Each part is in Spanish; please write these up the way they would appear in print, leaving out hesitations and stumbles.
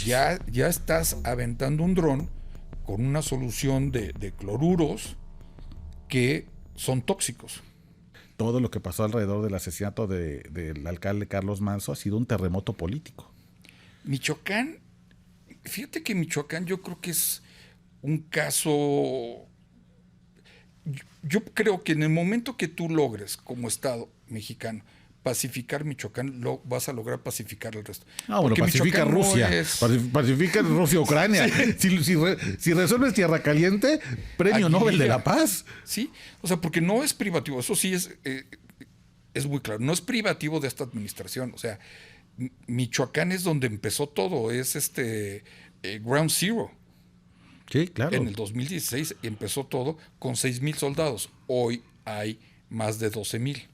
manches. ya estás aventando un dron con una solución de cloruros que son tóxicos. Todo lo que pasó alrededor del asesinato del alcalde Carlos Manso ha sido un terremoto político. Michoacán, fíjate que Michoacán yo creo que es un caso. Yo creo que en el momento que tú logres, como Estado mexicano, pacificar Michoacán, lo vas a lograr pacificar el resto. Ah, bueno, Porque pacifica Michoacán Rusia. no es. Pacifica Rusia-Ucrania. Si resuelves Tierra Caliente, premio Aguililla. Nobel de la Paz. Sí, o sea, porque no es privativo, eso sí es muy claro, no es privativo de esta administración, o sea, Michoacán es donde empezó todo, es Ground Zero. Sí, claro. En el 2016 empezó todo con 6,000 soldados, hoy hay más de 12,000.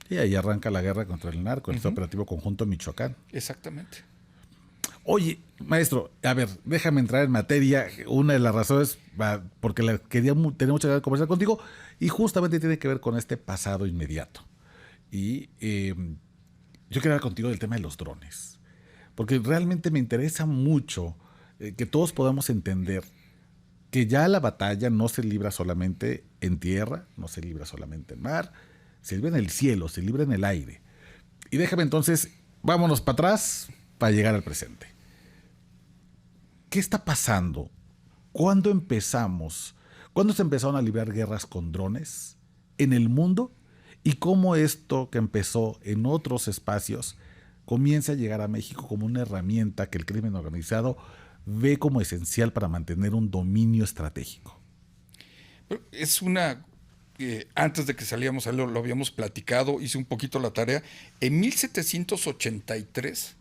Y ahí arranca la guerra contra el narco, el operativo conjunto Michoacán. Exactamente. Oye, maestro, a ver, déjame entrar en materia. Una de las razones porque tenía mucha ganas de conversar contigo y justamente tiene que ver con este pasado inmediato. Y yo quiero hablar contigo del tema de los drones, porque realmente me interesa mucho que todos podamos entender que ya la batalla no se libra solamente en tierra, no se libra solamente en mar, se libra en el cielo, se libra en el aire. Y déjame entonces, vámonos para atrás para llegar al presente. ¿Qué está pasando? ¿Cuándo empezamos? ¿Cuándo se empezaron a librar guerras con drones en el mundo? ¿Y cómo esto que empezó en otros espacios comienza a llegar a México como una herramienta que el crimen organizado ve como esencial para mantener un dominio estratégico? Pero es antes de que salíamos, lo habíamos platicado, hice un poquito la tarea. En 1783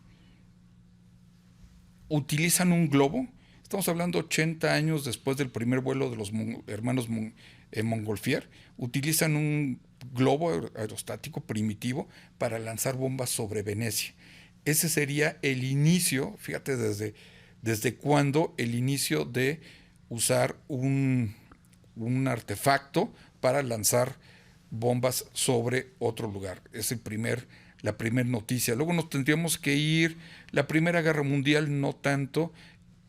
utilizan un globo. Estamos hablando 80 años después del primer vuelo de los hermanos Montgolfier. Utilizan un globo aerostático primitivo para lanzar bombas sobre Venecia. Ese sería el inicio, fíjate desde cuándo, el inicio de usar un artefacto para lanzar bombas sobre otro lugar. Es la primera noticia. Luego nos tendríamos que ir, la Primera Guerra Mundial no tanto,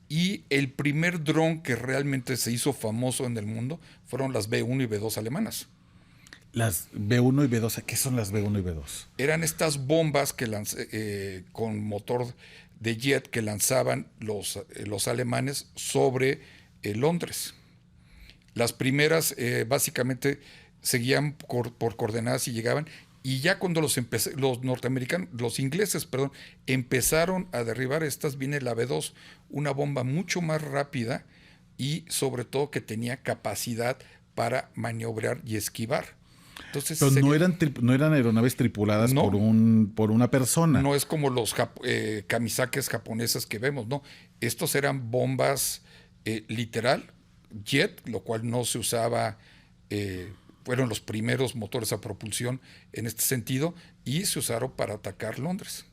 y el primer dron que realmente se hizo famoso en el mundo fueron las B-1 y B-2 alemanas. Las B1 y B2, ¿qué son las B1 y B2? Eran estas bombas con motor de jet que lanzaban los alemanes sobre Londres. Las primeras básicamente seguían por coordenadas y llegaban, y ya cuando los norteamericanos, los ingleses, perdón, empezaron a derribar estas, viene la B2, una bomba mucho más rápida y sobre todo que tenía capacidad para maniobrar y esquivar. Entonces, pero no eran aeronaves tripuladas no, por una persona. no es como los kamisakes japoneses que vemos, no. Estos eran bombas literal, jet, lo cual no se usaba, fueron los primeros motores a propulsión en este sentido, y se usaron para atacar Londres.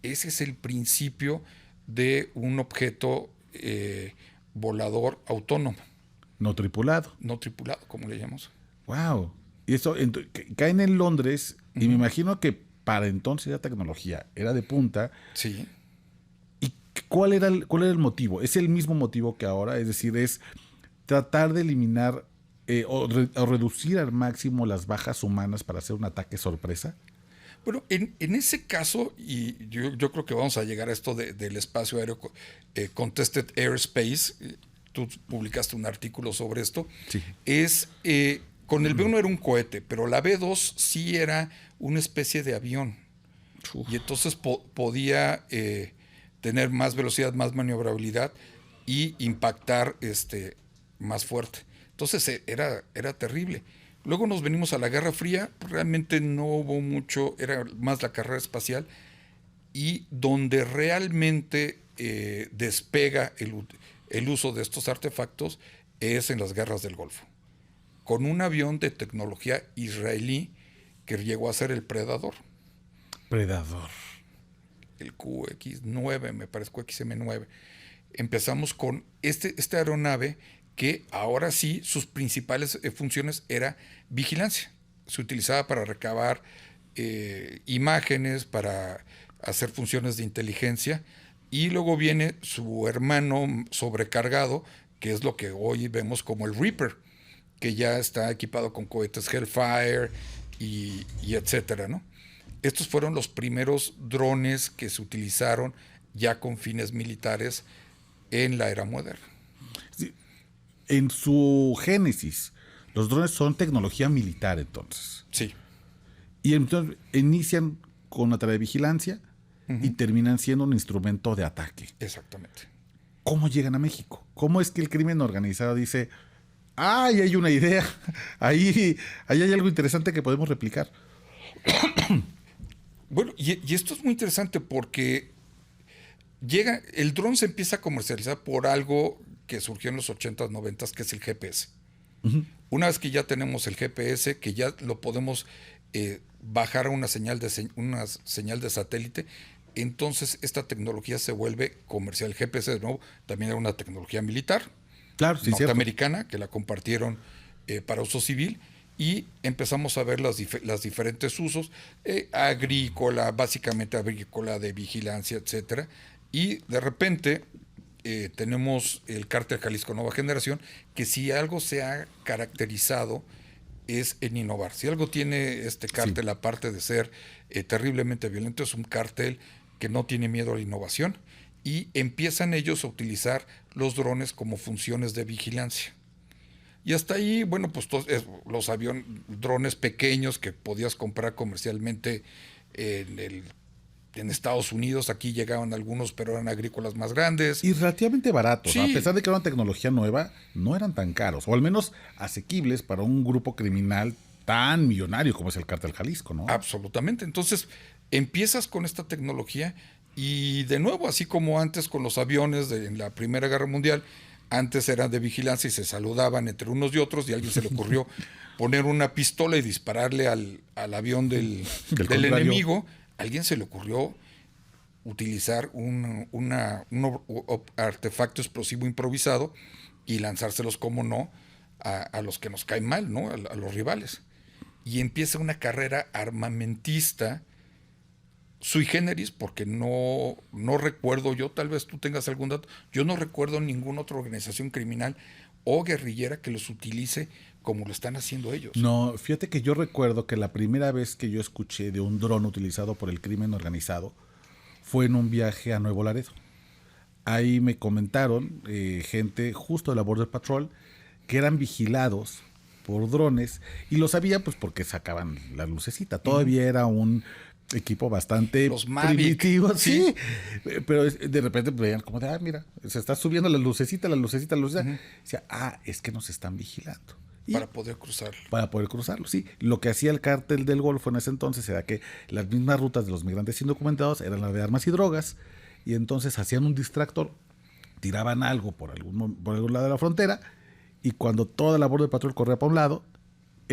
Ese es el principio de un objeto volador autónomo. No tripulado. No tripulado, como le llamamos. Wow. Y eso caen en Londres, y me imagino que para entonces la tecnología era de punta. Sí. ¿Y cuál era el motivo? ¿Es el mismo motivo que ahora? Es decir, es tratar de eliminar o reducir al máximo las bajas humanas para hacer un ataque sorpresa. Bueno, en ese caso, y yo creo que vamos a llegar a esto del espacio aéreo, Contested Airspace, tú publicaste un artículo sobre esto, Sí. Con el B1 era un cohete, pero la B2 sí era una especie de avión. Uf. Y entonces podía tener más velocidad, más maniobrabilidad y impactar más fuerte. Entonces era terrible. Luego nos venimos a la Guerra Fría, realmente no hubo mucho, era más la carrera espacial, y donde realmente despega el uso de estos artefactos es en las guerras del Golfo, con un avión de tecnología israelí que llegó a ser el Predador. Predador. El QX-9, me parece, QXM-9. Empezamos con esta aeronave que ahora sí, sus principales funciones era vigilancia. Se utilizaba para recabar imágenes, para hacer funciones de inteligencia, Y luego viene su hermano sobrecargado, que es lo que hoy vemos como el Reaper, que ya está equipado con cohetes Hellfire y etcétera, ¿no? Estos fueron los primeros drones que se utilizaron ya con fines militares en la era moderna. Sí, en su génesis, los drones son tecnología militar entonces. Sí. Y entonces inician con la tarea de vigilancia y terminan siendo un instrumento de ataque. Exactamente. ¿Cómo llegan a México? ¿Cómo es que el crimen organizado dice, ¡ay, hay una idea! Ahí hay algo interesante que podemos replicar. Bueno, y esto es muy interesante porque el dron se empieza a comercializar por algo que surgió en los 80s, 90s, que es el GPS. Una vez que ya tenemos el GPS, que ya lo podemos bajar a una señal de satélite, entonces esta tecnología se vuelve comercial. El GPS, de nuevo, también era una tecnología militar, Claro, sí, norteamericana, que la compartieron para uso civil, y empezamos a ver las diferentes usos, agrícola, básicamente agrícola, de vigilancia, etcétera. Y de repente tenemos el Cártel Jalisco Nueva Generación, que si algo se ha caracterizado es en innovar. Si algo tiene este cártel, Sí. aparte de ser terriblemente violento, es un cártel que no tiene miedo a la innovación, y empiezan ellos a utilizar los drones como funciones de vigilancia. Y hasta ahí, bueno, pues los drones pequeños que podías comprar comercialmente en Estados Unidos, aquí llegaban algunos, pero eran agrícolas más grandes. Y relativamente baratos. A Sí, pesar de que era una tecnología nueva, no eran tan caros, o al menos asequibles para un grupo criminal tan millonario como es el Cártel Jalisco, ¿no? absolutamente. Entonces, empiezas con esta tecnología y de nuevo, así como antes con los aviones en la Primera Guerra Mundial, antes eran de vigilancia y se saludaban entre unos y otros, y a alguien se le ocurrió poner una pistola y dispararle al avión del contrario. enemigo. A alguien se le ocurrió utilizar un artefacto explosivo improvisado y lanzárselos, como no, a los que nos caen mal, ¿no? A los rivales. Y empieza una carrera armamentista sui generis, porque no recuerdo yo, tal vez tú tengas algún dato, yo no recuerdo ninguna otra organización criminal o guerrillera que los utilice como lo están haciendo ellos. No, fíjate que yo recuerdo que la primera vez que yo escuché de un dron utilizado por el crimen organizado fue en un viaje a Nuevo Laredo. Ahí me comentaron gente justo de la Border Patrol que eran vigilados por drones, y lo sabía pues porque sacaban la lucecita. Todavía era un equipo bastante Los Mavic, primitivo, sí. pero de repente veían como de, mira, se está subiendo la lucecita, la lucecita, la lucecita. Decía, es que nos están vigilando. Y Para poder cruzarlo. para poder cruzarlo, sí. Lo que hacía el cártel del Golfo en ese entonces era que las mismas rutas de los migrantes indocumentados eran las de armas y drogas, y entonces hacían un distractor, tiraban algo por algún lado de la frontera, y cuando toda la Border Patrol corría para un lado,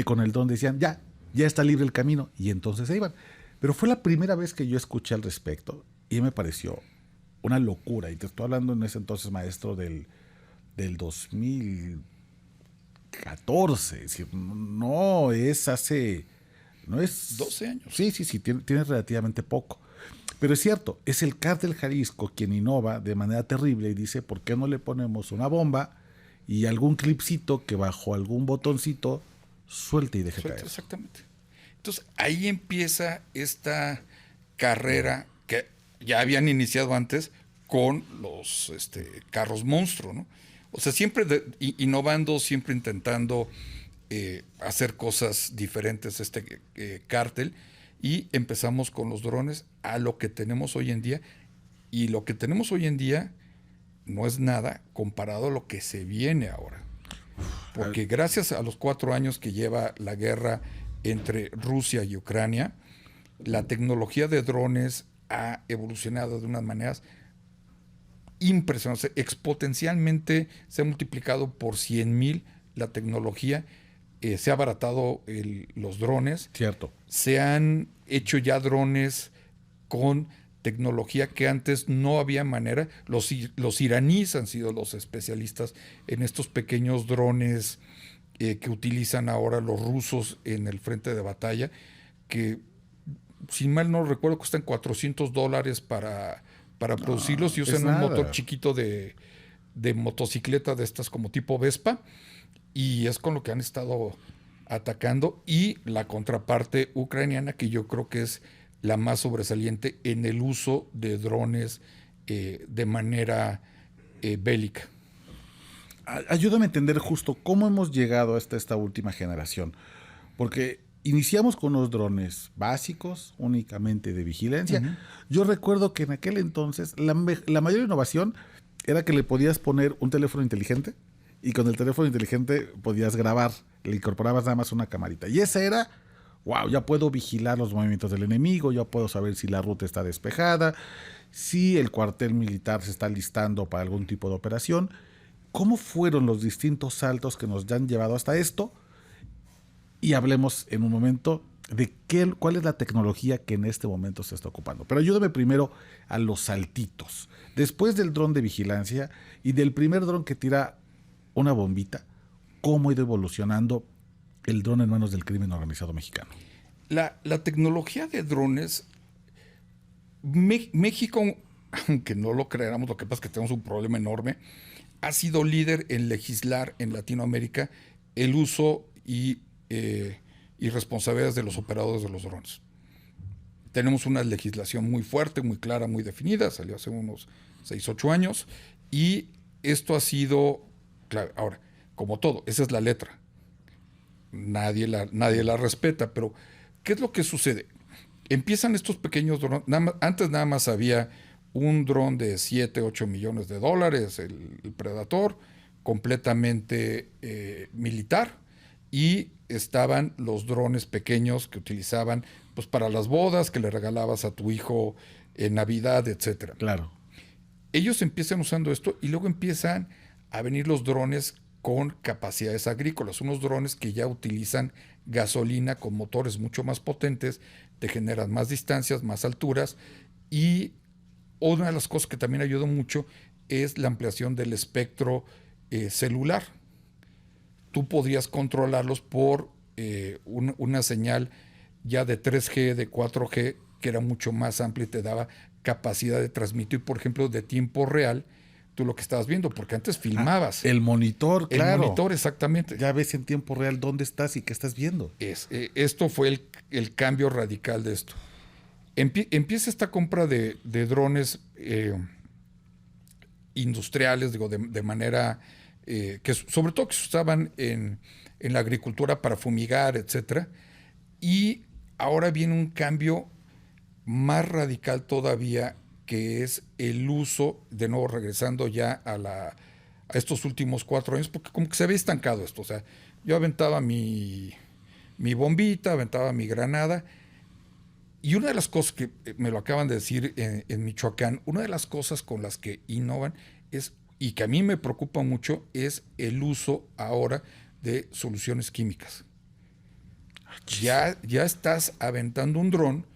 con el dron decían, ya está libre el camino, y entonces se iban. Pero fue la primera vez que yo escuché al respecto, y me pareció una locura. Y te estoy hablando en ese entonces, maestro, del 2014. Es decir, no es hace... No es... 12 años. Sí, tiene relativamente poco. Pero es cierto, es el Cártel Jalisco quien innova de manera terrible y dice, ¿por qué no le ponemos una bomba y algún clipcito que bajo algún botoncito suelte y deje caer? Exactamente. Entonces ahí empieza esta carrera que ya habían iniciado antes con los carros monstruo, ¿no? O sea, siempre innovando, siempre intentando hacer cosas diferentes cártel, y empezamos con los drones a lo que tenemos hoy en día, y lo que tenemos hoy en día no es nada comparado a lo que se viene ahora. Porque gracias a los 4 años que lleva la guerra entre Rusia y Ucrania, la tecnología de drones ha evolucionado de unas maneras impresionantes. Exponencialmente se ha multiplicado por 100,000 la tecnología. Se ha abaratado los drones. Cierto. Se han hecho ya drones con tecnología que antes no había manera. Los iraníes han sido los especialistas en estos pequeños drones que utilizan ahora los rusos en el frente de batalla, que, si mal no recuerdo, cuestan $400 Para producirlos y es usan un motor nada. chiquito de motocicleta de estas como tipo Vespa, y es con lo que han estado atacando. Y la contraparte ucraniana, que yo creo que es la más sobresaliente en el uso de drones de manera bélica. Ayúdame a entender justo cómo hemos llegado hasta esta última generación. Porque iniciamos con los drones básicos, únicamente de vigilancia. Yo recuerdo que en aquel entonces la mayor innovación era que le podías poner un teléfono inteligente y con el teléfono inteligente podías grabar, le incorporabas nada más una camarita. Y esa era, wow, ya puedo vigilar los movimientos del enemigo, ya puedo saber si la ruta está despejada, si el cuartel militar se está listando para algún tipo de operación. ¿Cómo fueron los distintos saltos que nos han llevado hasta esto? Y hablemos en un momento de cuál es la tecnología que en este momento se está ocupando. Pero ayúdame primero a los saltitos. Después del dron de vigilancia y del primer dron que tira una bombita, ¿cómo ha ido evolucionando el dron en manos del crimen organizado mexicano? La tecnología de drones, México, aunque no lo creáramos, lo que pasa es que tenemos un problema enorme, ha sido líder en legislar en Latinoamérica el uso y responsabilidades de los operadores de los drones. Tenemos una legislación muy fuerte, muy clara, muy definida, salió hace unos 6, 8 años, y esto ha sido clave. Ahora, como todo, esa es la letra. Nadie la respeta, pero ¿qué es lo que sucede? Empiezan estos pequeños drones. Antes nada más había un dron de 7, 8 millones de dólares, el Predator, completamente militar, y estaban los drones pequeños que utilizaban pues para las bodas, que le regalabas a tu hijo en Navidad, etcétera. Claro. Ellos empiezan usando esto y luego empiezan a venir los drones con capacidades agrícolas, unos drones que ya utilizan gasolina con motores mucho más potentes, te generan más distancias, más alturas, y una de las cosas que también ayuda mucho es la ampliación del espectro celular. Tú podrías controlarlos por una señal ya de 3G, de 4G, que era mucho más amplia y te daba capacidad de transmitir, por ejemplo, de tiempo real, tú lo que estabas viendo, porque antes filmabas. El monitor, claro. El monitor, exactamente. Ya ves en tiempo real dónde estás y qué estás viendo. Esto fue el cambio radical de esto. Empieza esta compra de drones industriales, digo, de manera que sobre todo que se usaban en la agricultura para fumigar, etcétera. Y ahora viene un cambio más radical todavía, que es el uso, de nuevo regresando ya a estos últimos 4 años, porque como que se había estancado esto. O sea, yo aventaba mi bombita, aventaba mi granada, y una de las cosas que me lo acaban de decir en Michoacán, una de las cosas con las que innovan es, y que a mí me preocupa mucho, es el uso ahora de soluciones químicas. Ya estás aventando un dron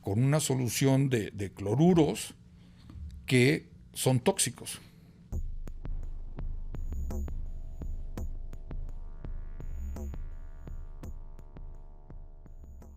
con una solución de cloruros que son tóxicos.